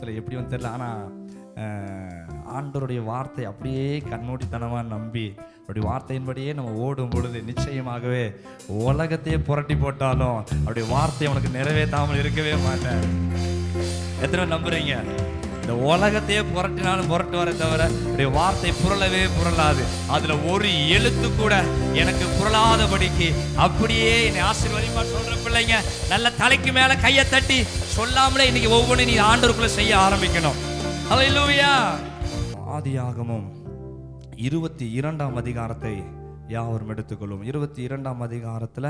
குடும்பத்தில் எப்படி வந்து தெரியல. ஆனால் ஆண்டவருடைய வார்த்தை அப்படியே கண்மூடித்தனமாக நம்பி அப்படி வார்த்தையின்படியே நம்ம ஓடும் பொழுது நிச்சயமாகவே உலகத்தையே புரட்டி போட்டாலும் அப்படி வார்த்தை உனக்கு நிறைவேற்றாமல் இருக்கவே மாட்டேன். எத்தனை நம்புறீங்க? இந்த உலகத்தையே புரட்டினாலும் புரட்டு வர தவிர அப்படி வார்த்தை புரளவே புரளாது. அதுல ஒரு எழுத்து கூட எனக்கு புரளாதபடிக்கு அப்படியே என்னை ஆசீர்வதிப்பா சொல்ற பிள்ளைங்க நல்ல தலைக்கு மேல கையை தட்டி சொல்லாமலே இன்னைக்கு ஒவ்வொன்றும் நீ ஆண்டவருக்குள்ள செய்ய ஆரம்பிக்கணும். ஹல்லேலூயா. ஆதியாகமம் 22ஆம் அதிகாரத்தை யாவரும் எடுத்துக்கொள்ளும். 22ஆம் அதிகாரத்துல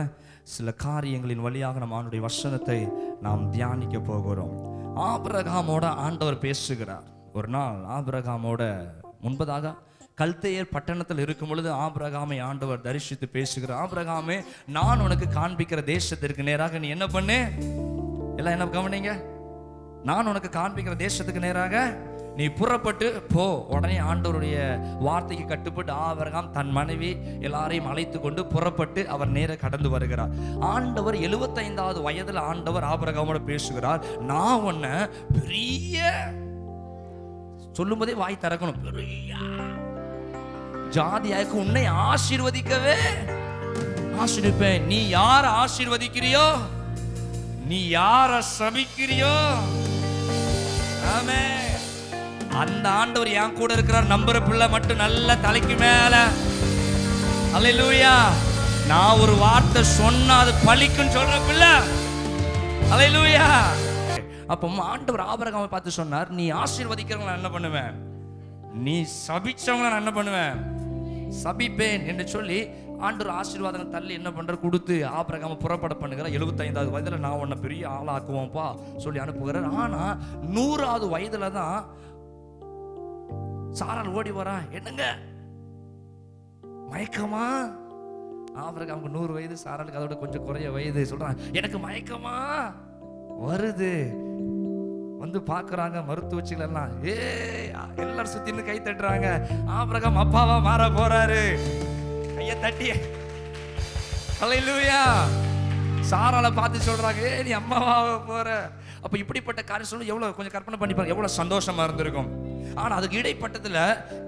சில காரியங்களின் வழியாக நம்ம ஆண்டுடைய வசனத்தை நாம் தியானிக்க போகிறோம். ஆபிரகாமோட ஆண்டவர் பேசுகிறார். ஒரு நாள் ஆபிரகாமோட முன்பதாக கல்தேயர் பட்டணத்தில் இருக்கும் பொழுது ஆபிரகாமை ஆண்டவர் தரிசித்து பேசுகிறார். ஆபிரகாமே, நான் உனக்கு காண்பிக்கிற தேசத்திற்கு நேராக நீ என்ன பண்ணு, எல்லாம் என்ன கவனிங்க, நான் உனக்கு காண்பிக்கிற தேசத்துக்கு நேராக நீ புறப்பட்டு போ. உடனே ஆண்டவருடைய வார்த்தைக்கு கட்டுப்பட்டு ஆபிரகாம் தன் மனைவி எல்லாரையும் அழைத்து கொண்டு புறப்பட்டு அவர் நேர கடந்து வருகிறார். ஆண்டவர் 75வது வயதுல ஆண்டவர் ஆபிரகாமோட பேசுகிறார். நான் உன்னை பெரிய, சொல்லும் போதே வாய் திறக்கணும், பெரிய ஜாதியாக்கு உன்னை ஆசீர்வதிக்கவே ஆசீர்வதிப்பேன். நீ யார ஆசீர்வதிக்கிறியோ, நீ யார சபிக்கிறியோ, ஆமென், அந்த ஆண்டவர் என் கூட இருக்கிறார். நம்புற பிள்ளை மட்டும் நல்ல தலைக்கு மேல ஹல்லேலூயா. நான் ஒரு வார்த்தை சொன்னா அது பலிக்கும் சொல்ற பிள்ளை ஹல்லேலூயா. அப்போ ஆண்டவர் ஆபிரகாமை பார்த்து சொன்னார், நீ ஆசீர்வதிக்கிறவங்க நான் என்ன பண்ணுவேன், நீ சபிச்சவங்க நான் என்ன பண்ணுவேன், சபிப்பேன் என்று சொல்லி ஆண்டவர் ஆசீர்வாதம் தள்ளி என்ன பண்ற கொடுத்து ஆபிரகாம புறப்பட பண்ணுகிற. 75வது வயதுல நான் உன்னை பெரிய ஆளாக்குவோம்ப்பா சொல்லி அனுப்புகிறார். ஆனா 100வது வயதுல தான் சாராள் ஓடி வரா. என்னங்க மயக்கமா? ஆபிரகாமுக்கு 100 வயது, சாராளுக்கு அதோட கொஞ்சம் குறைய வயது. சொல்றான், எனக்கு மயக்கமா வருது. வந்து பாக்குறாங்க மருத்துவச்சிகள் எல்லாம், எல்லாரும் சுத்தின்னு கை தட்டுறாங்க. ஆபிரகாம் அப்பாவா மாற போறாரு. கைய தட்டி ஹல்லேலூயா. சாராளை பார்த்து சொல்றாங்க, நீ அம்மாவா போற. அப்ப இப்படிப்பட்ட காரியம் சொல்ல எவ்வளவு கொஞ்சம் கற்பனை பண்ணி பாருங்க, எவ்வளவு சந்தோஷமா இருந்திருக்கும். ஆனா அதுக்கு இடைப்பட்டத்துல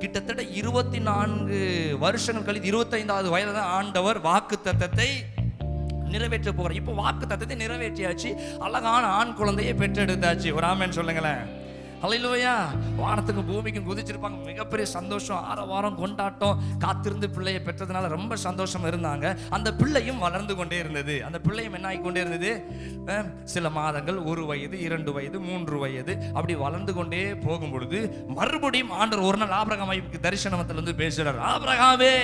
கிட்டத்தட்ட 24 வருஷங்கள் கழித்து 25வது வயதுல தான் ஆண்டவர் வாக்கு தத்தத்தை நிறைவேற்ற போறார். இப்போ வாக்கு தத்தத்தை நிறைவேற்றியாச்சு, அழகான ஆண் குழந்தையை பெற்றெடுத்தாச்சு. ஒரு ஆமென் சொல்லுங்களேன். ஹல்லேலூயா. வானத்துக்கும் பூமிக்கும் குதிச்சிருப்பாங்க, மிகப்பெரிய சந்தோஷம், ஆரவாரம், கொண்டாட்டம். காத்திருந்து பிள்ளையை பெற்றதுனால ரொம்ப சந்தோஷம் இருந்தாங்க. அந்த பிள்ளையும் வளர்ந்து கொண்டே இருந்தது. அந்த பிள்ளையும் என்ன ஆகிக்கொண்டே இருந்தது, சில மாதங்கள் 1 வயது, 2 வயது, 3 வயது அப்படி வளர்ந்து கொண்டே போகும் பொழுது மறுபடியும் ஆண்டவர் ஒரு நாள் ஆபிரகாமுக்கு தரிசனத்துல இருந்து பேசுறார். ஆபிரகாமே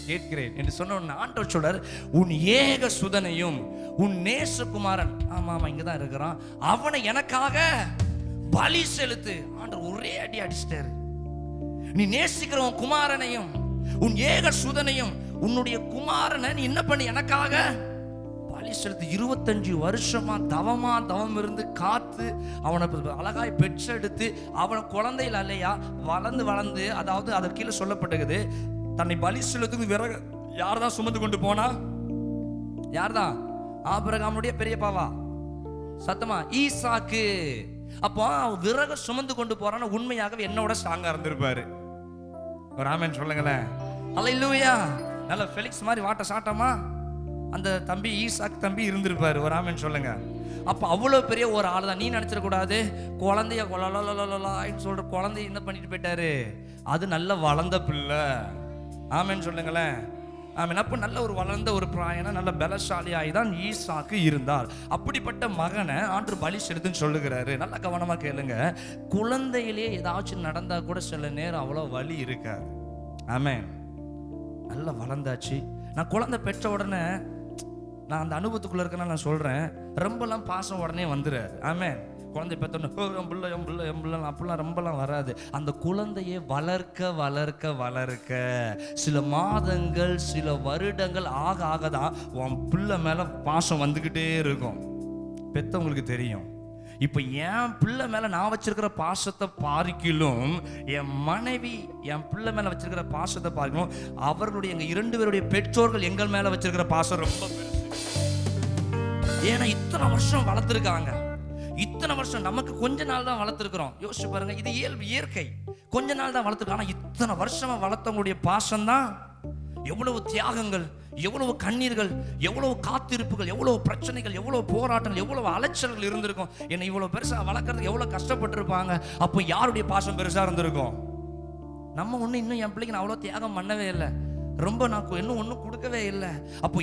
கேட்கிறேன் என்று சொன்ன ஆண்டவர் சொல்றார், உன் ஏக சுதனையும் உன் நேசகுமாரன், ஆமா இங்கதான் இருக்கிறான், அவனை எனக்காக பலி செலுத்து. ஆண்டவர் ஒரே அடி அடிச்சிட்டாரு. நீ நேசிக்கிற உன் குமாரனையும் உன் ஏக சுதனையும் உன்னுடைய குமாரனை நீ என்ன பண்ணி எனக்காக பலி செலுத்து. 25 வருஷமா தவம் இருந்து காத்து அவனை அழகாய் பெற்றெடுத்து அவனை குழந்தையில் அல்லையா வளர்ந்து அதாவது அதற்கு கீழே சொல்லப்பட்டது, தன்னை பலி செலுத்துக்கு விறகு யார்தான் சுமந்து கொண்டு போனா? யார்தான்? ஆபிரகாமுடைய பெரியப்பாவா? சத்தமா ஈசாக்கு. அப்போ விறகு சுமந்து கொண்டு போறான்னு உண்மையாகவே என்னோட ஸ்ட்ராங்கா இருந்திருப்பாரு. ஒரு ஆமென் சொல்லுங்களேன். ஹல்லேலூயா. நல்ல ஃபெலிக்ஸ் மாதிரி வாட்ட சாட்டமா அந்த தம்பி ஈசாக் தம்பி இருந்திருப்பாரு. ஒரு ஆமென் சொல்லுங்க. அப்ப அவ்வளவு பெரிய ஒரு ஆள் தான். நீ நினைச்சிட கூடாது குழந்தைய சொல்ற குழந்தைய என்ன பண்ணிட்டு போயிட்டாரு, அது நல்ல வளர்ந்த பிள்ளை. ஆமென் சொல்லுங்களேன். ஆமென். அப்ப நல்ல ஒரு வளர்ந்த ஒரு பிராயனா நல்ல பலசாலியாய் தான் ஈசாக்கு இருந்தார். அப்படிப்பட்ட மகனை ஆண்டவர் பலி செலுத்துன்னு சொல்லுகிறாரு. நல்லா கவனமா கேளுங்க. குழந்தையிலேயே ஏதாச்சும் நடந்தா கூட சில நேரம் அவ்வளவு வலி இருக்காது. ஆமென். நல்லா வளர்ந்தாச்சு. நான் குழந்தை பெற்ற உடனே நான் அந்த அனுபவத்துக்குள்ள இருக்கேன்னா நான் சொல்றேன், ரொம்பலாம் பாசம் உடனே வந்துடுறாரு. ஆமென். குழந்தை பெற்றோன்னு எம்பிள்ள அப்படிலாம் ரொம்பலாம் வராது. அந்த குழந்தையை வளர்க்க சில மாதங்கள் சில வருடங்கள் ஆக தான் உன் பிள்ளை மேல பாசம் வந்துகிட்டே இருக்கும். பெத்தவங்களுக்கு தெரியும். இப்ப என் பிள்ளை மேல நான் வச்சிருக்கிற பாசத்தை பாரிக்கிலும் என் மனைவி என் பிள்ளை மேல வச்சிருக்கிற பாசத்தை பாரிக்கணும். அவர்களுடைய எங்க 2 பேருடைய பெற்றோர்கள் எங்கள் மேல வச்சிருக்கிற பாசம் ரொம்ப பெருசு. ஏன்னா இத்தனை வருஷம் வளர்த்துருக்காங்க, இத்தனை வருஷம் நமக்கு கொஞ்ச நாள் தான் வளர்த்துருக்கிறோம். யோசிச்சு பாருங்க, இது இயற்கை. கொஞ்ச நாள் தான் வளர்த்துருக்கோம். ஆனா இத்தனை வருஷமா வளர்த்தவங்களுடைய பாசம் தான் எவ்வளவு தியாகங்கள், எவ்வளவு கண்ணீர்கள், எவ்வளவு காத்திருப்புகள், எவ்வளவு பிரச்சனைகள், எவ்வளவு போராட்டங்கள், எவ்வளவு அலைச்சல்கள் இருந்திருக்கும். என்னை இவ்வளவு பெருசா வளர்க்கறதுக்கு எவ்வளவு கஷ்டப்பட்டிருப்பாங்க. அப்போ யாருடைய பாசம் பெருசா இருந்திருக்கும்? நம்ம இன்னும் என் பிள்ளைக்கு நான் அவ்வளோ தியாகம் பண்ணவே இல்லை, ரொம்ப நான் இன்னும் ஒன்றும் கொடுக்கவே இல்லை. அப்போ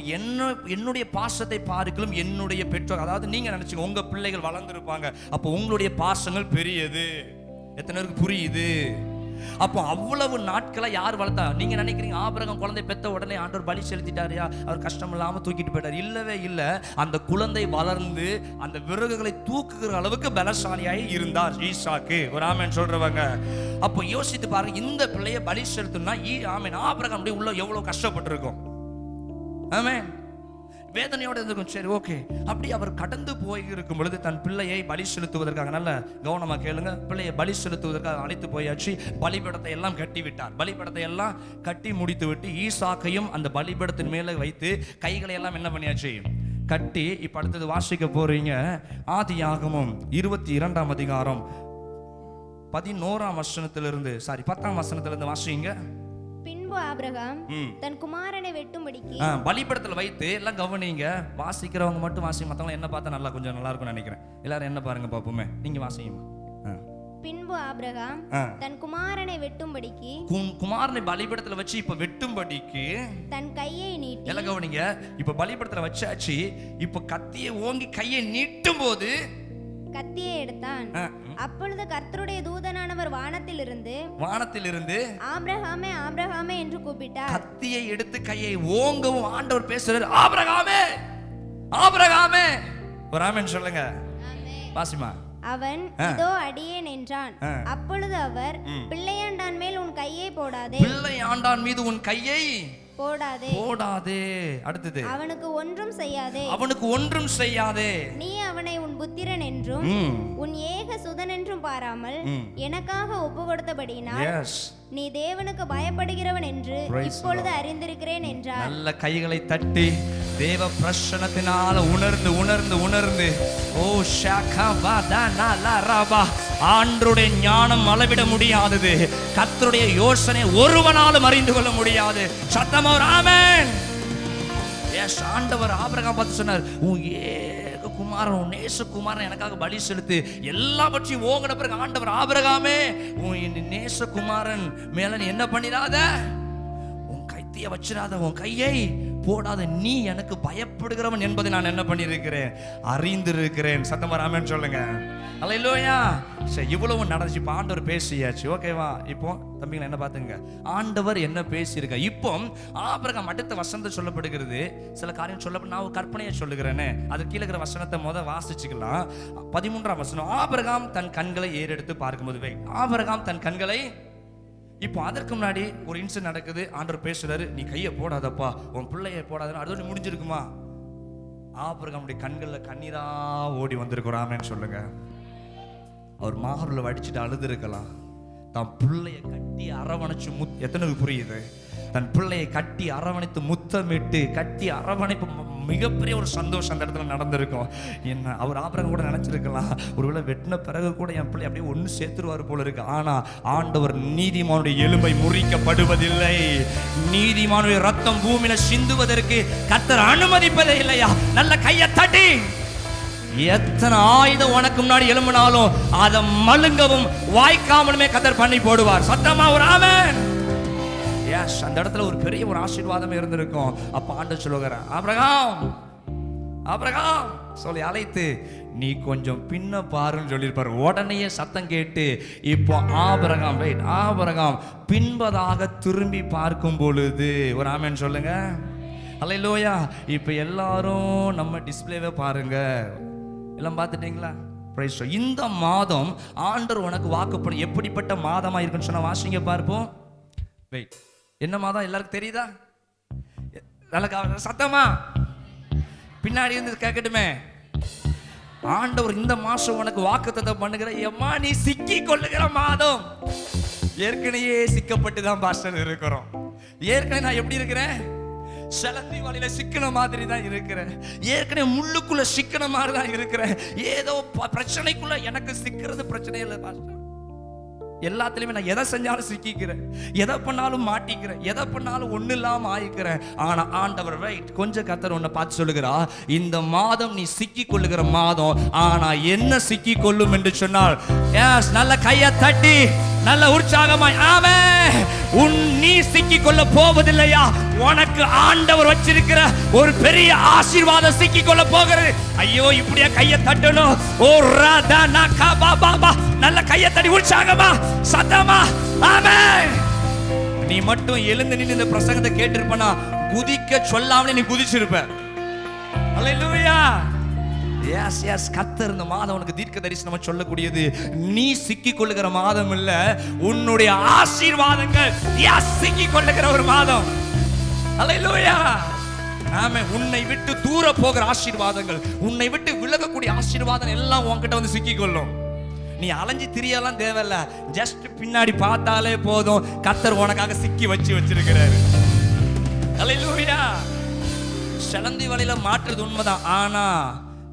என்னுடைய பாசத்தை பார்க்கலும் என்னுடைய பெற்றோர், அதாவது நீங்க நினைச்சுங்க உங்க பிள்ளைகள் வளர்ந்துருப்பாங்க, அப்போ உங்களுடைய பாசங்கள் பெரியது. எத்தனை பேருக்கு புரியுது? அப்போ அவ்வளவு நாட்களை யார் வளர்த்தா? நீங்க நினைக்கிறீங்க ஆபிரகாம் குழந்தை பெத்த உடனே ஆண்டவர் பலி செலுத்திட்டாரியா, அவர் கஷ்டம் இல்லாம தூக்கிட்டு போயிட்டார்? இல்லவே இல்லை. அந்த குழந்தை வளர்ந்து அந்த விறகுகளை தூக்குகிற அளவுக்கு பலசாலியாய் இருந்தார் ஈசாக்கு. ஒரு ஆமென் சொல்றவங்க. அப்போ யோசித்து பாருங்க, இந்த பிள்ளைய பலி செலுத்தணும்னா ஆமென் ஆபிரகாம் உள்ள எவ்வளவு கஷ்டப்பட்டிருக்கும். ஆமென். வேதனையோடு இருந்திருக்கும். சரி, ஓகே. அப்படி அவர் கடந்து போய் இருக்கும் பொழுது தன் பிள்ளையை பலி செலுத்துவதற்காக, நல்ல கவனமா கேளுங்க, பிள்ளையை பலி செலுத்துவதற்காக அழைத்து போயாச்சு. பலிபீடத்தை எல்லாம் கட்டி விட்டார். பலிபீடத்தை எல்லாம் கட்டி முடித்து விட்டு ஈசாக்கையும் அந்த பலிபீடத்தின் மேலே வைத்து கைகளை எல்லாம் என்ன பண்ணியாச்சு? கட்டி. இப்ப அடுத்தது வாசிக்க போறீங்க. ஆதியாகமம் 22ஆம் அதிகாரம் 11ஆம் வசனத்திலிருந்து 10ஆம் வசனத்திலிருந்து வாசிங்க. பின்பு ஆபிரகாம் தன் குமாரனை வெட்டும்படிக்கு பலிபீடத்தில் வைத்து, எல்லாம் கவனிங்க, வாசிக்கிறவங்க மட்டும் வாசி, மற்றவங்க என்ன பார்த்தா நல்லா கொஞ்சம் நல்லா இருக்கும்னு நினைக்கிறேன். எல்லாரும் என்ன பாருங்க பாப்போமே, நீங்க வாசிங்க. பின்பு ஆபிரகாம் தன் குமாரனை வெட்டும்படிக்கு, குமாரனை பலிபீடத்தில் வச்சு இப்ப வெட்டும்படிக்கு தன் கையை நீட்டி, எல்லாம் கவனிங்க, இப்ப பலிபீடத்தில் வச்சாச்சு. இப்ப கத்தியை ஓங்கி கையை நீட்டும் போது கத்தியை எடுத்தான். அப்பொழுது கர்த்தருடைய தூதனானவர் வானத்திலிருந்து ஆபிரகாமே ஆபிரகாமே என்று கூப்பிட்டார். கத்தியை எடுத்து கையை ஓங்கவும் ஆண்டவர் பேசுறார், ஆபிரகாமே ஆபிரகாமே. ஒரு ஆமென் சொல்லுங்க. வாசிமா. அவன் இதோ அடியேன் என்றான். அப்பொழுது அவர், பிள்ளையாண்டான் மேல் உன் கையை போடாதே, பிள்ளையாண்டான் மீது உன் கையை போடாதே. அடுத்தது, அவனுக்கு ஒன்றும் செய்யாதே. நீ அவனை உன் புத்திரன் என்றும் உன் ஏக சுதன் என்றும் பாராமல் எனக்காக ஒப்பு கொடுத்தபடியினால் நீ தேவனுக்கு பயப்படுகிறவன் என்று இப்பொழுது அறிந்திருக்கிறேன் என்றார். நல்ல கைகளை தட்டி தேவ பிரசன்னத்தினால உணர்ந்து உணர்ந்து உணர்ந்து, ஓ ஆண்டருடைய ஞானம் அளவிட முடியாதது, கர்த்தருடைய யோசனை ஒருவனாலும் அறிந்து கொள்ள முடியாது. சத்தமா ஒரு ஆமென். எஸ், ஆண்டவர் ஆபிரகாம் பார்த்து சொன்னார், உன் ஏக குமாரன், உன் நேசகுமாரன் எனக்காக பலி செலுத்து. எல்லாவற்றையும் ஓங்கின பிறகு ஆண்டவர், ஆபிரகாமே உன் நேசகுமாரன் மேல நீ என்ன பண்ணிடாத, உன் கைத்திய வச்சிடாத, உன் கையை போடாத, நீ எனக்கு பயப்படுகிறவன் என்பதை நான் என்ன பண்ணியிருக்கிறேன், அறிந்திருக்கிறேன். சத்தமா ஆமென் சொல்லுங்க. அல்லேலூயா. சரி, இவ்வளவு நடந்துச்சு. இப்போ ஆண்டவர் பேசியாச்சு. ஓகேவா? இப்போ தம்பிங்களை என்ன பார்த்துங்க, ஆண்டவர் என்ன பேசியிருக்க. இப்போ ஆபிரகாம் அடுத்த வசனத்தை சொல்லப்படுகிறது. சில காரியம் சொல்லப்படும், நான் கற்பனையை சொல்லுகிறேன்னு. அது கீழே இருக்கிற வசனத்தை வாசிச்சுக்கலாம். 13ஆம் வசனம். ஆபிரகாம் தன் கண்களை ஏறெடுத்து பார்க்கும்போது, ஆபிரகாம் தன் கண்களை, இப்போ அதற்கு முன்னாடி ஒரு இன்சிடென்ட் நடக்குது. ஆண்டவர் பேசுறாரு, நீ கையை போடாதப்பா, உன் பிள்ளையை போடாத. அதோட முடிஞ்சிருக்குமா? ஆபிரகாமுடைய கண்கள்ல கண்ணீரா ஓடி வந்திருக்கிறாமேன்னு சொல்லுங்க. அவர் மார்பில் வடிச்சுட்டு அழுது இருக்கலாம். தன் பிள்ளையை கட்டி அரவணைச்சு எத்தனை புரியுது? தன் பிள்ளையை கட்டி அரவணைத்து முத்தமிட்டு கட்டி அரவணைப்பு, மிகப்பெரிய ஒரு சந்தோஷம் அந்த இடத்துல நடந்திருக்கும். என்ன அவர் ஆபிரகாம் கூட நினைச்சிருக்கலாம், ஒருவேளை வெட்டின பிறகு கூட என் பிள்ளை அப்படியே ஒன்று சேர்த்துருவார் போல இருக்கு. ஆனா ஆண்டவர் நீதிமானுடைய எலும்பை முறிக்கப்படுவதில்லை, நீதிமானுடைய ரத்தம் பூமியில சிந்துவதற்கு கர்த்தர் அனுமதிப்பதே இல்லையா? நல்ல கையை தட்டி, எத்தனை ஆயுதம் உனக்கு முன்னாடி எழும்பினாலும் அதை மழுங்கவும் வாய்க்காமலுமே கர்த்தர் பண்ணி போடுவார். சத்தமா ஒரு ஆமென். எஸ், அந்த இடத்துல ஒரு பெரிய ஒரு ஆசீர்வாதமே இருந்திருக்கும். அப்ப ஆண்டவர் சொல்லுகிறார், ஆபிரகாம் ஆபிரகாம் சொல்லி அழைத்து, நீ கொஞ்சம் பின்ன பாருன்னு சொல்லியிருப்பார். உடனே சத்தம் கேட்டு இப்போ ஆபிரகாம் பின்பதாக திரும்பி பார்க்கும் பொழுது, ஒரு ஆமென் சொல்லுங்க. அல்லேலூயா. இப்போ எல்லாரும் நம்ம டிஸ்பிளேவை பாருங்க. எல்லாம் பார்த்துட்டீங்களா? இந்த மாதம் ஆண்டவர் உனக்கு வாக்குப்படும். எப்படிப்பட்ட மாதமா இருக்குன்னு சொன்னா வாசிங்க பார்ப்போம். வெயிட், என்ன மாதம் எல்லாருக்கும் தெரியுதா? நல்ல சத்தமா பின்னாடி இருந்து கேட்கட்டுமே. ஆண்டவர் இந்த மாசம் உனக்கு வாக்குத்தத்தம் பண்ணுகிற, எம்மா நீ சிக்கி கொள்ளுகிற மாதம். ஏற்கனவே சிக்கப்பட்டு தான் பாஸ்டர் இருக்கிறோம். ஏற்கனவே நான் எப்படி இருக்கிறேன்? செலந்தி வலையில சிக்கின மாதிரி தான் இருக்கிறேன். ஏற்கனவே முள்ளுக்குள்ள சிக்கின மாதிரி தான் இருக்கிறேன். ஏதோ பிரச்சனைக்குள்ள எனக்கு சிக்கிறது பிரச்சனை இல்லை பாஸ்டர். எல்லாத்துலயுமே நான் எதை செஞ்சாலும் சிக்கிக்கிறேன், எதை பண்ணாலும் மாட்டிக்கிறேன், எதை பண்ணாலும் ஒண்ணு இல்லாம ஆயிக்கிறேன். ஆனா ஆண்டவர் ரைட் கொஞ்சம் கர்த்தர் உன்னை பார்த்து சொல்லுகிறா, இந்த மாதம் நீ சிக்கி கொள்ளுகிற மாதம். ஆனா என்ன சிக்கி கொள்ளும் என்று சொன்னால், எஸ், நல்ல கையை தட்டி நல்ல உற்சாகமாய் ஆமென். நீ சிக்கி கொள்ள போவதில்லையா, உனக்கு ஆண்டவர் வச்சிருக்கிற ஒரு பெரிய ஆசீர்வாதம் சிக்கி கொள்ள போகிறது. ஐயோ, இப்படியா கையை தட்டணும். ஓ ராதா நகா பாபா, நல்ல கையை தட்டி உற்சாகமா சத்தமா ஆமென். நீ மட்டும் எழுந்து நின்று இந்த பிரசங்கத்தை கேட்டிருப்பனா, குதிக்க சொல்லாமலே நீ குதிச்சிருப்ப. அல்லேலூயா. எஸ் எஸ், கர்த்தர் இந்த மாதம் உனக்கு தீர்க்க தரிசனமா சொல்லக்கூடியது, நீ சிக்கி கொள்ளுகிற மாதம் இல்ல, உன்னுடைய ஆசீர்வாதங்கள் சிக்கி கொள்ளுகிற ஒரு மாதம். அல்லேலூயா. ஆமென். உன்னை விட்டு தூர போகிற ஆசீர்வாதங்கள், உன்னை விட்டு விலகக்கூடிய ஆசீர்வாதம் எல்லாம் உன்கிட்ட வந்து சிக்கி கொள்ளும். நீ அலைஞ்சு திரியெல்லாம் தேவையில்ல, ஜஸ்ட் பின்னாடி பார்த்தாலே போதும், கர்த்தர் உனக்காக சிக்கி வச்சிருக்கிறாரு. அல்லேலூயா. செலந்தி வலையில மாற்றுறது உண்மைதான். ஆனா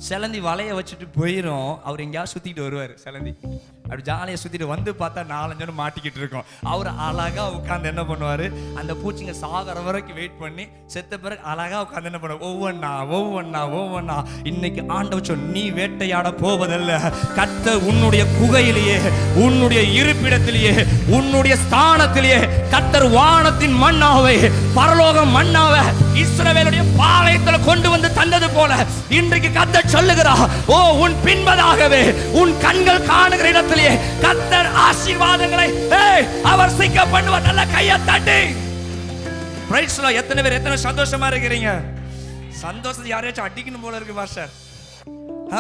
செலந்தி வலையை வச்சுட்டு போயிடும், அவர் எங்கேயாவது சுத்திட்டு வருவார். செலந்தி அப்படி ஜாலியாக சுத்திட்டு வந்து பார்த்தா 4-5 மாட்டிக்கிட்டு இருக்கோம். அவர் அழகா உட்காந்து என்ன பண்ணுவாரு, அந்த பூச்சிங்க சாகர வரைக்கும் வெயிட் பண்ணி செத்த பிறகு அழகா உட்காந்து என்ன பண்ணுவார், ஒவ்வொன்னா. இன்னைக்கு ஆண்டவர் சொல், நீ வேட்டையாட போவதல்ல, கர்த்தர் உன்னுடைய குகையிலேயே, உன்னுடைய இருப்பிடத்திலேயே, உன்னுடைய ஸ்தானத்திலேயே கர்த்தர் வானத்தின் மன்னாவை, பரலோக மன்னாவை இஸ்ரவேலுடைய பாளையத்தில் கொண்டு வந்து தந்தது போல இன்றைக்கு கர்த்தர் சொல்லுகிறார், ஓ உன் பின்பதாகவே உன் கண்கள் காணுகிற இடத்திலே கர்த்தர் ஆசீர்வாதங்களை அவர் சிக்க பண்ணுவார். நல்ல கையை தட்டி பிரைஸ் தி லார்ட். எத்தனை பேர் எத்தனை சந்தோஷமா இருக்கிறீங்க? சந்தோஷத்தை யாரையாச்சும் அடிக்கணும் போல இருக்கு பாஸ்டர்.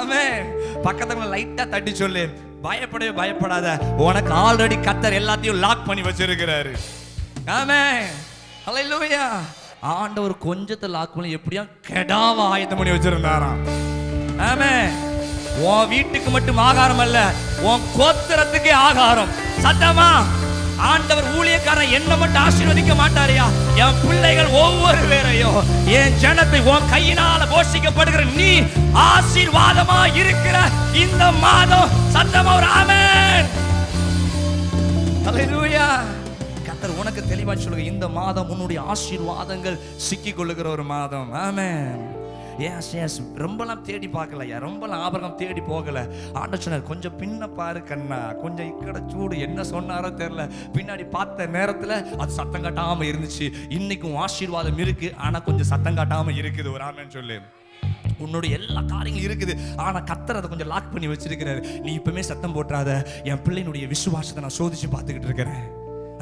ஆமென். பக்கத்துல லைட்டா தட்டி சொல்லு, பயப்படவே பயப்படாத, உனக்கு ஆல்ரெடி கர்த்தர் எல்லாத்தையும் லாக் பண்ணி வச்சிருக்கிறாரு. ஆமென். ஹல்லேலூயா. ஆண்டவர் கொஞ்சத்தை லாக் பண்ணி எப்படியா கெடாவ ஆயத்தம் பண்ணி வச்சிருந்தாராம். ஆமென். உன் வீட்டுக்கு மட்டும் ஆகாரம் அல்ல, உன் கோத்திரத்துக்கே ஆகாரம். சத்தமா ஆண்டவர் ஊழியக்காரன் என்ன மட்டும் ஆசீர்வதிக்க மாட்டாரியா, என் பிள்ளைகள் ஒவ்வொரு பேரையும், என் ஜனத்தை உன் கையினால போஷிக்கப்படுகிற நீ ஆசீர்வாதமா இருக்கிற இந்த மாதம். சத்தமா ஒரு ஆமென். ஹல்லேலூயா. கர்த்தர் உனக்கு தெளிவா சொல்லுங்க, இந்த மாதம் உன்னுடைய ஆசீர்வாதங்கள் சிக்கி கொள்ளுகிற ஒரு மாதம். ஆமென். எஸ் எஸ், ரொம்பலாம் தேடி பார்க்கல, ரொம்பலாம் ஆபரகம் தேடி போகல. ஆண்டவர் சொன்னார், கொஞ்சம் பின்ன பாரு கண்ணா, கொஞ்சம் இக்கட சூடு, என்ன சொன்னாரோ தெரியல, பின்னாடி பார்த்த நேரத்தில் அது சத்தம் காட்டாம இருந்துச்சு. இன்னைக்கும் ஆசீர்வாதம் இருக்கு, ஆனா கொஞ்சம் சத்தம் காட்டாம இருக்குது. ஒரு ஆமென் சொல்லு. உன்னுடைய எல்லா காரியங்களும் இருக்குது, ஆனா கர்த்தர் அதை கொஞ்சம் லாக் பண்ணி வச்சிருக்கிறாரு. நீ இப்பவுமே சத்தம் போட்டுறாத, என் பிள்ளையினுடைய விசுவாசத்தை நான் சோதிச்சு பார்த்துக்கிட்டு இருக்கிறேன்.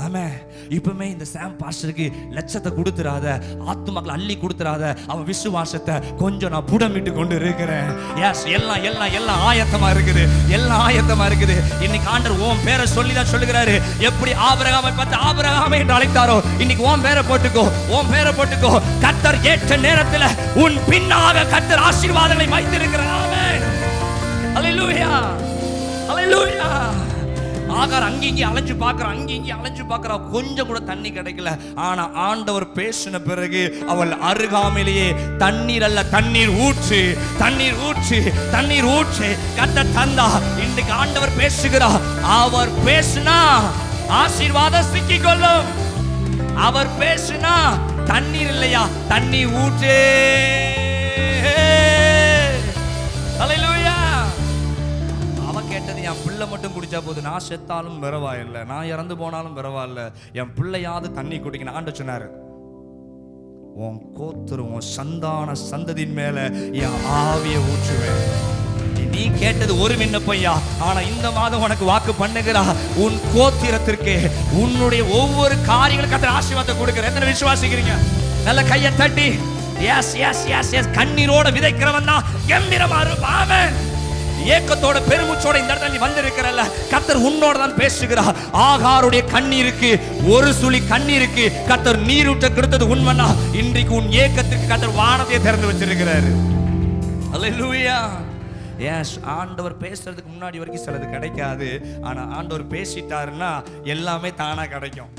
ஆமென். இப்பவுமே இந்த சாம் பாஸ்டருக்கு லட்சத்தை கொடுத்துறாத, ஆத்துமக்களை அள்ளி கொடுத்துறாத, அவன் விசுவாசத்தை கொஞ்சம் நான் புடமிட்டு கொண்டு இருக்கிறேன். எஸ், எல்லாம் எல்லாம் எல்லாம் ஆயத்தமா இருக்குது, எல்லாம் ஆயத்தமா இருக்குது. இன்னைக்கு ஆண்டவர் உன் பேரை சொல்லிதான் சொல்லுகிறாரு. எப்படி ஆபிரகாமை பார்த்து ஆபிரகாமை என்று அழைத்தாரோ, இன்னைக்கு உன் பேரை போட்டுக்கோ, உன் பேரை போட்டுக்கோ. கர்த்தர் ஏற்ற நேரத்தில் உன் பின்னாக கர்த்தர் ஆசீர்வாதங்களை வைத்திருக்கிறார். ஆமென். ஹல்லேலூயா. ஹல்லேலூயா. ஆகார் அங்கேயும் அலைஞ்சு பார்க்கிறா, கொஞ்சம் கூட தண்ணி கிடைக்கல. ஆனா ஆண்டவர் பேசின பிறகு அவள் அருகாமையிலேயே தண்ணீர் அல்ல, தண்ணீர் ஊற்று கர்த்தர் தந்தா. இன்றைக்கு ஆண்டவர் பேசுகிறார். அவர் பேசினா ஆசீர்வாதம் சிக்கிக் கொள்ளும். அவர் பேசினா தண்ணீர் இல்லையா, தண்ணி ஊற்று. ஹல்லேலூயா. கேட்டது, என் பிள்ளை மட்டும் குடிச்சா போது, நான் செத்தாலும் பரவாயில்லை, நான் இறந்து போனாலும் பரவாயில்ல, என் பிள்ளையாவது தண்ணி குடிக்கணும். ஆண்டவர் சொன்னாரு, உன் கோத்திரம் உன் சந்தான சந்ததியின் மேல என் ஆவியை ஊற்றுவேன். நீ கேட்டது ஒரு விண்ணப்பையா, ஆனா இந்த மாதம் உனக்கு வாக்கு பண்ணுகிறா, உன் கோத்திரத்திற்கு உன்னுடைய ஒவ்வொரு காரியங்களுக்கும் ஆசீர்வாதத்தை கொடுக்கிற. எத்தனை விசுவாசிக்கிறீங்க? நல்ல கையை தட்டி எஸ் எஸ் எஸ் எஸ். கண்ணீரோட விதைக்கிறவன் தான் கம்பீரமா இருப்பான். ஆமென். ஏக்கத்தோட பெருமூச்சோட இந்த இடத்துல நீ வந்திருக்கிறல்ல, கர்த்தர் உன்னோட தான் பேசுகிறார். ஆகாருடைய கண்ணீருக்கு ஒரு சுழி கண்ணீருக்கு கர்த்தர் நீரூற்ற கொடுத்தது உண்மைனா, இன்றைக்கு உன் ஏக்கத்துக்கு கர்த்தர் வானத்தை திறந்து வச்சிருக்கிறாரு. அல்லேலூயா. எஸ், ஆண்டவர் பேசுறதுக்கு முன்னாடி வரைக்கும் சிலது கிடைக்காது, ஆனா ஆண்டவர் பேசிட்டாருன்னா எல்லாமே தானா கிடைக்கும்.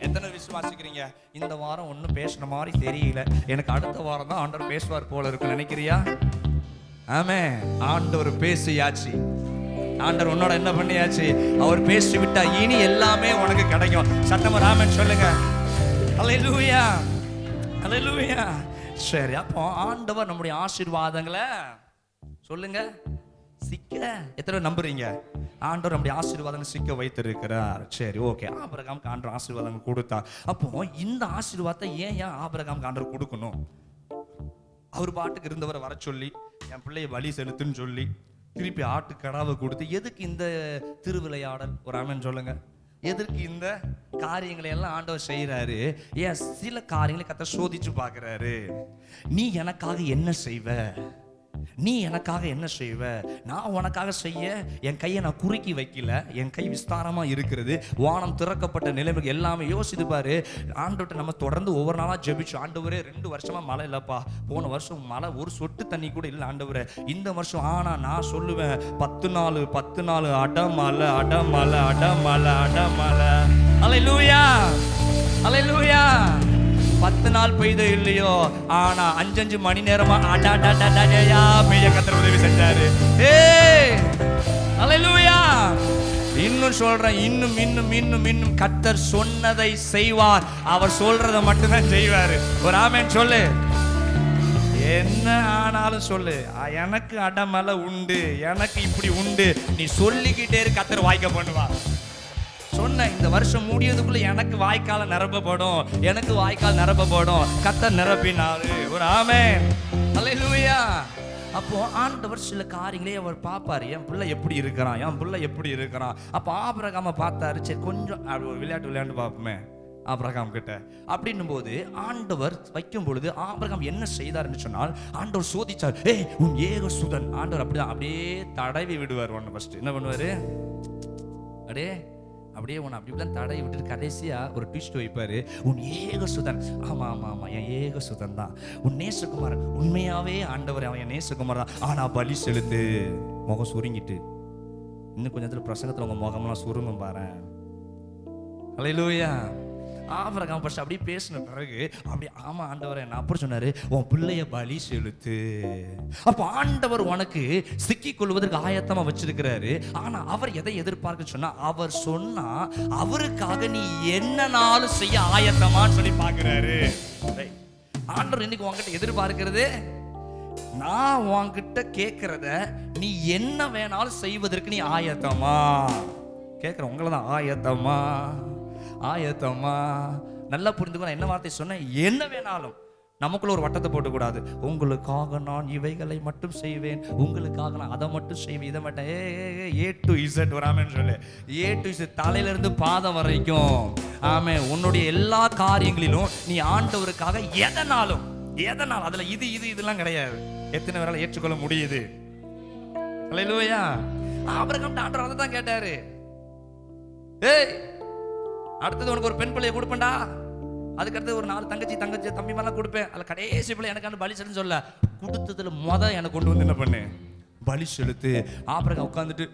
எத்தனை விசுவாசிக்கிறீங்க? இந்த வாரம் ஒன்றும் பேசுன மாதிரி தெரியல, எனக்கு அடுத்த வாரம் தான் ஆண்டவர் பேசுவார் போல இருக்கு நினைக்கிறியா? ஆமென். ஆண்டவர் பேசியாச்சு. ஆண்டவர் உன்னோட என்ன பண்ணியாச்சு? அவர் பேசி விட்டா இனி எல்லாமே உனக்கு கிடைக்கும். சத்தமா ஆமென் சொல்லுங்க. அல்லேலூயா, அல்லேலூயா. சரி, அப்போ ஆண்டவர் நம்முடைய ஆசீர்வாதங்களை சொல்லுங்க சிக்க எத்தனை நம்புறீங்க? ஆண்டவர் நம்முடைய ஆசீர்வாதங்கள் சிக்க வைத்திருக்கிறார். சரி, ஓகே. ஆபிரகாமுக்கு ஆண்டவர் ஆசீர்வாதங்கள் கொடுத்தா. அப்போ இந்த ஆசீர்வாதத்தை ஏன் ஆபிரகாமுக்கு ஆண்டவர் கொடுக்கணும்? அவர் பாட்டுக்கு இருந்தவரை வர சொல்லி என் பிள்ளைய பலி செலுத்துன்னு சொல்லி திருப்பி ஆட்டு கடாவை கொடுத்து எதுக்கு இந்த திருவிளையாடல்? ஒரு ஆமென் சொல்லுங்க. எதற்கு இந்த காரியங்களை எல்லாம் ஆண்டவர் செய்யறாரு? ஏன் சில காரியங்களை கர்த்தர் சோதிச்சு பார்க்கிறாரு. நீ எனக்காக என்ன செய்வ? நீ எனக்காக என்ன செய்வ? நான் உனக்காக செய்ய என் கையை நான் குறுக்கி வைக்கல, என் கை விஸ்தாரமா இருக்கிறது, வானம் திறக்கப்பட்ட நிலைமைக்கு எல்லாமே யோசித்து பாரு. ஆண்டவர்கிட்ட நம்ம தொடர்ந்து ஒவ்வொரு நாளா ஜெபிச்சு, ஆண்டவரே 2 வருஷமா மழை இல்லப்பா, போன வருஷம் மழை ஒரு சொட்டு தண்ணி கூட இல்லை ஆண்டவரே, இந்த வருஷம் ஆனா நான் சொல்லுவேன் 10 நாள் அடமலை அடமலை அடமலை அடமலை. அல்லேலூயா, அல்லேலூயா. 10 நாள் பெய்தோ இல்லையோ, ஆனா 5 மணி நேரமா அடாடாடாடாயா பெய்ய கர்த்தர் உதவி செஞ்சாரு. அல்லேலூயா. இன்னும் சொல்றேன், இன்னும் இன்னும் இன்னும் இன்னும் கர்த்தர் சொன்னதை செய்வார். அவர் சொல்றதை மட்டும்தான் செய்வாரு. ஒரு ஆமென் சொல்லு. என்ன ஆனாலும் சொல்லு, எனக்கு அடமலை உண்டு, எனக்கு இப்படி உண்டு, நீ சொல்லிக்கிட்டே இரு, கர்த்தர் வாய்க்க பண்ணுவார். சொன்ன இந்த வருஷம் முடியதுக்குள்ள எனக்கு வாய்க்கால நிரப்பப்படும், எனக்கு வாய்க்கால் நிரப்பப்படும். கர்த்தர் நிரப்பினாரு. ஒரு ஆமென், அல்லேலூயா. அப்போ ஆண்டவர் சில காரியங்களே அவர் பார்ப்பாரு. என் பிள்ளை எப்படி இருக்கிறான், என் பிள்ளை எப்படி இருக்கிறான். அப்போ ஆபிரகாமை பார்த்தாரு. சரி, கொஞ்சம் விளையாட்டு பார்ப்போமே ஆபிரகாம் கிட்ட அப்படின்னும் போது ஆண்டவர் வைக்கும் பொழுது ஆபிரகாம் என்ன செய்தார்னு சொன்னால், ஆண்டவர் சோதிச்சார். உன் ஏக சுதன். ஆண்டவர் அப்படியே தடவி விடுவார். ஒன்று ஃபர்ஸ்ட் என்ன பண்ணுவாரு? அப்படியே உன்னை அப்படிதான் தடவி விட்டுட்டு கடைசியா ஒரு ட்விஸ்ட் வைப்பாரு. உன் ஏக சுதன். ஆமா ஆமா ஆமா, என் ஏக சுதன் தான் உன் நேசகுமாரன். உண்மையாவே ஆண்டவர் அவன் என் நேசகுமார் தான். ஆனா பலி செலுத்து. முகம் சுருங்கிட்டு, இன்னும் கொஞ்சத்துல பிரசங்கத்துல உங்க முகம்லாம் சுருங்கும் பாரு. அல்லேலூயா. ஆபிரகாம் ஃபர்ஸ்ட் அப்படியே பேசின பிறகு அப்படி ஆமா ஆண்டவரே நான் அப்புறம் சொன்னாரு, உன் பிள்ளைய பலி செலுத்து. அப்போ ஆண்டவர் உனக்கு சிக்கிக் கொள்வதற்கு ஆயத்தமா வச்சிருக்கிறாரு. ஆனா அவர் எதை எதிர்பார்க்க சொன்னா, அவர் சொன்னா அவருக்காக நீ என்னனாலும் செய்ய ஆயத்தமான்னு சொல்லி பார்க்கிறாரு. ஆண்டவர் இன்னைக்கு உன்கிட்ட எதிர்பார்க்கிறது, நான் உன்கிட்ட கேட்கிறத நீ என்ன வேணாலும் செய்வதற்கு நீ ஆயத்தமா? கேட்கிற உங்களை தான். ஆயத்தமா, ஆயத்தமா. நல்லா புரிந்துக்கோ. என்ன வார்த்தை சொன்னேன்? என்ன வேணாலும். நமக்குள்ள ஒரு வட்டத்தை போட்டுக்கூடாது. உங்களுக்காக நான் இவைகளை மட்டும் செய்வேன், உங்களுக்காக நான் அதை மட்டும் செய்வேன், இதை மட்டும் A to Z வராமன்னு சொல்லு. A to Z தலையில இருந்து பாதம் வரைக்கும். ஆமே. உன்னுடைய எல்லா காரியங்களிலும் நீ ஆண்டவருக்காக எதனாலும் அதுல இதெல்லாம் கிடையாது. எத்தனை பேரால ஏற்றுக்கொள்ள முடியுது? அல்லேலூயா. ஆபிரகாம் ஆண்டவர் அதை தான் கேட்டாரு. அடுத்தது உனக்கு ஒரு பெண் பிள்ளையை கொடுப்பேன்டா, அதுக்கடுத்து ஒரு 4 தங்கச்சி தம்பி மேலாம் கொடுப்பேன், அதில் கடைசி பிள்ளை எனக்கான பலி செலுன்னு சொல்ல கொடுத்ததுல எனக்கு கொண்டு வந்து என்ன பண்ணு? பலி செலுத்து. ஆபிரகாம் உட்கார்ந்துட்டு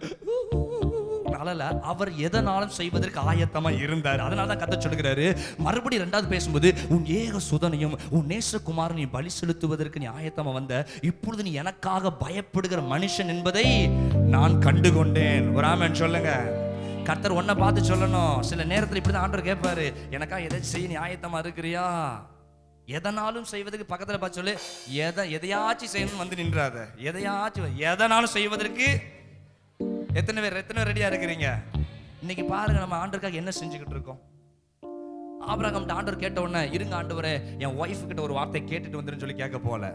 அழல. அவர் எதனாலும் செய்வதற்கு ஆயத்தமா இருந்தார். அதனால தான் கர்த்தர் சொல்லுகிறாரு மறுபடியும் 2வது பேசும்போது, உன் ஏக சுதனையும் உன் நேசகுமாரனையும் பலி செலுத்துவதற்கு நீ ஆயத்தமா வந்த, இப்பொழுது நீ எனக்காக பயப்படுகிற மனுஷன் என்பதை நான் கண்டுகொண்டேன். ஒரு ஆமென் சொல்லுங்க. கர்த்தர் ஒன்ன பார்த்து சொல்லணும். சில நேரத்தில் இப்படிதான் ஆண்டவர் கேட்பாரு, எனக்கா எதாச்சும் செய்ய நீ ஆயத்தமா இருக்கிறியா? எதனாலும் செய்வதற்கு பக்கத்துல பார்த்து சொல்லு, எதையாச்சும் செய்யணும் வந்து நின்றாத. எதனாலும் செய்வதற்கு எத்தனை பேர் ரெடியா இருக்கிறீங்க? இன்னைக்கு பாருங்க, நம்ம ஆண்டவருக்காக என்ன செஞ்சுக்கிட்டு இருக்கோம். ஆபிரகாம் ஆண்டவர் கேட்ட உடனே, இருங்க ஆண்டவரே என் ஒய்ஃப் கிட்ட ஒரு வார்த்தை கேட்டுட்டு வந்துருன்னு சொல்லி கேட்க போல.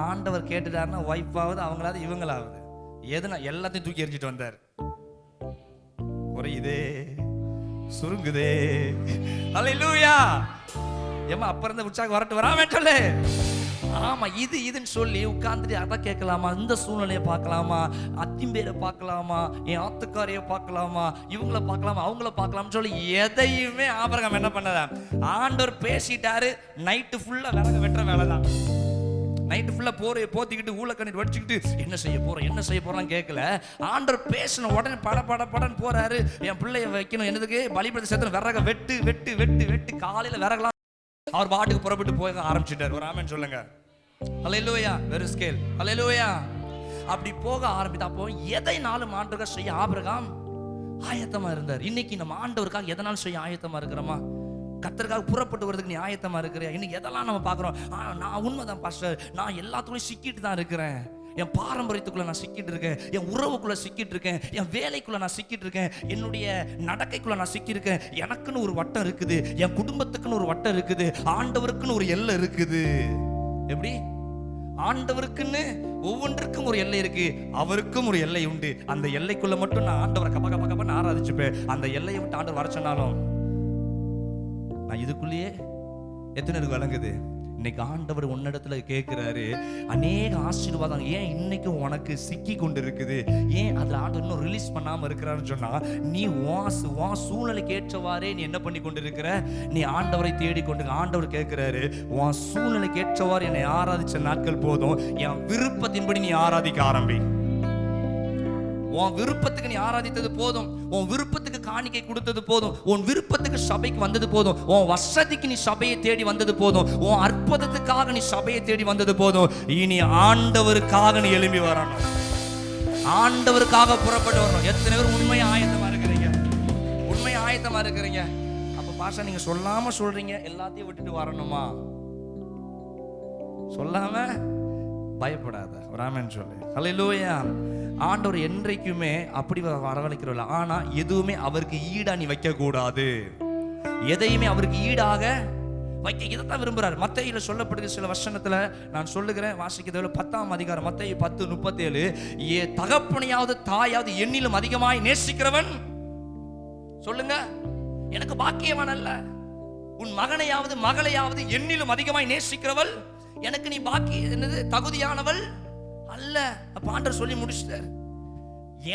ஆண்டவர் கேட்டுட்டாருன்னா ஒய்ஃபாவது அவங்களாவது இவங்களாவது எதுனா எல்லாத்தையும் தூக்கி எறிஞ்சிட்டு வந்தார். குறையுதே, சுருங்குதே. அல்லேலூயா. ஏமா அப்ப இருந்த உற்சாகம் வரட்டு வராம சொல்லு. ஆமா, இதுன்னு சொல்லி உட்கார்ந்துட்டு அதை கேட்கலாமா, இந்த சூழ்நிலையை பார்க்கலாமா, அத்திம்பேரை பார்க்கலாமா, என் ஆத்துக்காரைய பார்க்கலாமா, இவங்கள பார்க்கலாமா, அவங்கள பார்க்கலாம்னு சொல்லி எதையுமே ஆபிரகாம் என்ன பண்ணாத. ஆண்டவர் பேசிட்டாரு. நைட்டு ஃபுல்லா விறகு வெட்டுற வேலை தான். நைட்டு ஃபுல்லா போத்திக்கிட்டு ஊழக்கண்ணீர் வடிச்சுக்கிட்டு என்ன செய்ய போறோம் கேட்கல. ஆண்டவர் பேசின உடனே படன்னு போறாரு. என் பிள்ளைய வைக்கணும், என்னதுக்கு பலிபீடத்தை சேர்த்து விறக வெட்டு காலையில விறகலாம் அவர் பாட்டுக்கு புறப்பட்டு போக ஆரம்பிச்சுட்டார். ஒரு ஆமென் சொல்லுங்க. ஹல்லேலூயா. Very scale. ஹல்லேலூயா. அப்படி போக ஆரம்பித்தா அப்போ எதைனாலும் ஆண்டவருக்காக செய்ய ஆபிரகாம் ஆயத்தமா இருந்தார். இன்னைக்கு நம்ம ஆண்டவருக்காக எதனாலும் செய்ய ஆயத்தமா இருக்கிறோமா? கர்த்தருக்காக புறப்பட்டு வரதுக்கு நீ ஆயத்தமா இருக்கிறியா? இன்னைக்கு எதெல்லாம் நம்ம பார்க்குறோம். நான் உண்மைதான் பாஸ்டர், நான் எல்லாத்துக்குள்ளேயும் சிக்கிட்டு தான் இருக்கிறேன். என் பாரம்பரியத்துக்குள்ள நான் சிக்கிட்டு இருக்கேன், என் உறவுக்குள்ள சிக்கிட்டு இருக்கேன், என் வேலைக்குள்ள நான் சிக்கிட்டு இருக்கேன், என்னுடைய நடக்கைக்குள்ள நான் சிக்கி இருக்கேன். எனக்குன்னு ஒரு வட்டம் இருக்குது, என் குடும்பத்துக்குன்னு ஒரு வட்டம் இருக்குது, ஆண்டவருக்குன்னு ஒரு எல்லை இருக்குது. எப்படி? ஆண்டவருக்குன்னு ஒவ்வொன்றுக்கும் ஒரு எல்லை இருக்கு, அவருக்கும் ஒரு எல்லை உண்டு. அந்த எல்லைக்குள்ள மட்டும் நான் ஆண்டவரை கப்பன்னு ஆராதிச்சுப்பேன். அந்த எல்லையை விட்டு ஆண்டவர் வர சொன்னாலும் நான் இதுக்குள்ளேயே எத்தனை பேருக்கு விளங்குது? இன்னைக்கு ஆண்டவர் உன்னிடத்துல கேட்கிறாரு, அநேக ஆசீர்வாதம் ஏன் இன்னைக்கும் உனக்கு சிக்கி கொண்டு இருக்குது? ஏன் அதுல ஆண்டவர் இன்னும் ரிலீஸ் பண்ணாம இருக்கிறான்னு சொன்னா, நீ உன் சூழ்நிலைக்கு ஏற்றவாறே நீ என்ன பண்ணி கொண்டு இருக்கிற? நீ ஆண்டவரை தேடி கொண்டு. ஆண்டவர் கேட்கிறாரு, உன் சூழ்நிலைக்கு ஏற்றவாறு என்னை ஆராதிச்ச நாட்கள் போதும், என் விருப்பத்தின்படி நீ ஆராதிக்க ஆரம்பி. உன் விருப்பத்துக்கு நீ ஆராதித்தது போதும், உன் விருப்பத்துக்கு காணிக்கை கொடுத்தது போதும், உன் விருப்பத்துக்கு சபைக்கு வந்தது போதும், உன் வசதிக்கு நீ சபையை தேடி வந்தது போதும், உன் அற்புதத்துக்காக நீ சபையை தேடி வந்தது போதும். இனி ஆண்டவருக்காக நீ எழும்பி வரணும், ஆண்டவருக்காக புறப்பட்டு வரணும். எத்தனை பேர் உண்மையா ஆயத்தமா இருக்கிறீங்க? உண்மையா ஆயத்தமா இருக்கிறீங்க? அப்ப பாஷா நீங்க சொல்லாம சொல்றீங்க எல்லாத்தையும் விட்டுட்டு வரணுமா? சொல்லாம பயப்படாத, ஒரு ஆமென் சொல்லு. ஹல்லேலூயா. ஆண்டவர் என்றைக்குமே அப்படி வரவழைக்கிறோம்ல, ஆனா எதுவுமே அவருக்கு ஈடா நீ வைக்க கூடாது. எதையுமே அவருக்கு ஈடாக வைக்க இதைத்தான் விரும்புறாரு. மத்தேயுல சொல்லப்படுகிற சில வசனத்துல நான் சொல்லுகிறேன், வாசிக்கிறதுல 10ஆம் அதிகாரம் மத்தேயு 10:37, ஏ தகப்பனையாவது தாயாவது என்னிலும் அதிகமாய் நேசிக்கிறவன், சொல்லுங்க, எனக்கு பாக்கியவான் அல்ல. உன் மகனையாவது மகளையாவது என்னிலும் அதிகமாய் நேசிக்கிறவள் எனக்கு நீ பாக்கி என்னது தகுதியானவள் அல்ல. அப்ப ஆண்டவர் சொல்லி முடிச்சிட்டார்.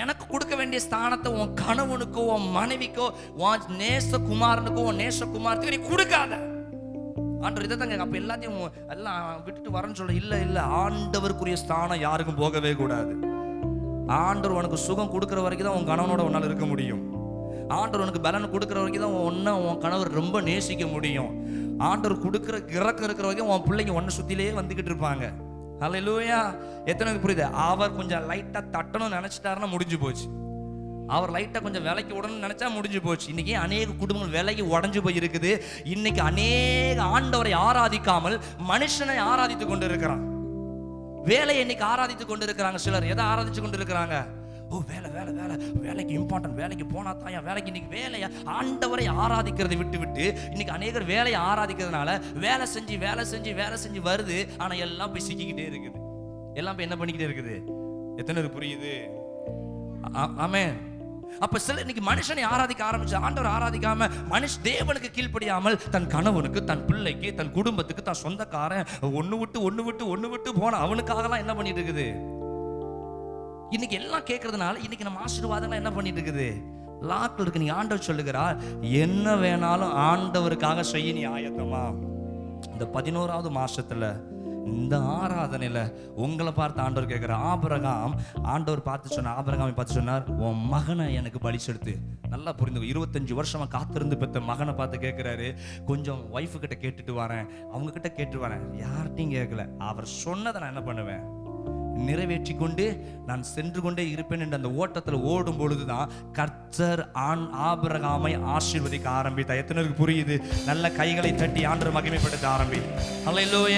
எனக்கு கொடுக்க வேண்டிய ஸ்தானத்தை உன் கணவனுக்கோ உன் மனைவிக்கோ உன் நேசகுமாரனுக்கோ உன் நேசகுமாரத்துக்கு நீ கொடுக்காத. ஆண்டவர் இதை தாங்க. அப்ப எல்லாத்தையும் எல்லாம் விட்டுட்டு வரேன்னு சொல்ல இல்ல. ஆண்டவருக்குரிய ஸ்தானம் யாருக்கும் போகவே கூடாது. ஆண்டவர் உனக்கு சுகம் கொடுக்கிற வரைக்கும் தான் உன் கணவனோட உன்னால் இருக்க முடியும். ஆண்டவர் உனக்கு பலன் கொடுக்கிற வரைக்கும் தான் உன் கணவர் ரொம்ப நேசிக்க முடியும். ஆண்டவர் கொடுக்கிற இறக்கம் இருக்கிற வரைக்கும் உன் பிள்ளைங்க ஒன்று சுத்திலேயே வந்துகிட்டு இருப்பாங்க. ஹல்லேலூயா. எத்தனை புரியுது? அவர் கொஞ்சம் லைட்டா தட்டணும்னு நினைச்சிட்டாருன்னா முடிஞ்சு போச்சு. அவர் லைட்டா கொஞ்சம் விலைக்கு உடனே நினைச்சா முடிஞ்சு போச்சு. இன்னைக்கு அநேக குடும்பங்கள் விலைக்கு உடஞ்சு போய் இருக்குது. இன்னைக்கு அநேக ஆண்டவரை ஆராதிக்காமல் மனுஷனை ஆராதித்து கொண்டு இருக்கிறான். வேலையை இன்னைக்கு ஆராதித்து கொண்டு இருக்கிறாங்க. சிலர் எதை ஆராதிச்சு கொண்டு இருக்கிறாங்க? ஓ வேலை வேலை வேலை, வேலைக்கு இம்பார்ட்டன்ட், வேலைக்கு போனா தாயா வேலைக்கு. இன்னைக்கு வேலையை ஆண்டவரை ஆராதிக்கிறதை விட்டு இன்னைக்கு அநேகர் வேலையை ஆராதிக்கிறதுனால வேலை செஞ்சு வருது. ஆனா எல்லாம் போய் சிக்கிக்கிட்டே இருக்குது. எல்லாம் போய் என்ன பண்ணிக்கிட்டே இருக்குது? எத்தனை புரியுது? ஆமென். அப்ப சில இன்னைக்கு மனுஷனை ஆராதிக்க ஆரம்பிச்சு ஆண்டவர் ஆராதிக்காம தேவனுக்கு கீழ்ப்படியாமல் தன் கணவனுக்கு, தன் பிள்ளைக்கு, தன் குடும்பத்துக்கு, தன் சொந்தக்காரன் ஒண்ணு விட்டு போன அவனுக்காகலாம் என்ன பண்ணிட்டு இருக்குது? இன்னைக்கு எல்லாம் கேட்கறதுனால இன்னைக்கு நம்ம ஆசீர்வாதங்கள் என்ன பண்ணிட்டு இருக்குது? லாக்கில் இருக்கு. நீ ஆண்டவர் சொல்லுகிறார், என்ன வேணாலும் ஆண்டவருக்காக செய்ய நீ ஆயத்தமா? இந்த 11வது மாசத்துல இந்த ஆராதனையில உங்களை பார்த்து ஆண்டவர் கேட்கிற ஆபிரகாம், ஆண்டவர் பார்த்து சொன்ன ஆபிரகாமை பார்த்து சொன்னார், உன் மகனை எனக்கு பலி செலுத்து. நல்லா புரிந்து 25 வருஷமா காத்திருந்து பெற்ற மகனை பார்த்து கேட்கிறாரு, கொஞ்சம் ஒய்ஃபு கிட்ட கேட்டுட்டு வரேன், அவங்க கிட்ட கேட்டு வரேன். யார்கிட்டையும் கேட்கல. அவர் சொன்னதை நான் என்ன பண்ணுவேன்? நிறைவேற்றி கொண்டு நான் சென்று கொண்டே இருப்பேன் என்று அந்த ஓட்டத்தில் ஓடும் பொழுதுதான் கர்த்தர் ஆபிரகாமை ஆசீர்வதிக்க ஆரம்பித்தார். எத்தனை பேருக்கு புரியுது? நல்ல கைகளை தட்டி ஆண்டவர் மகிமைப்படுத்த ஆரம்பி. ஹல்லேலூயா.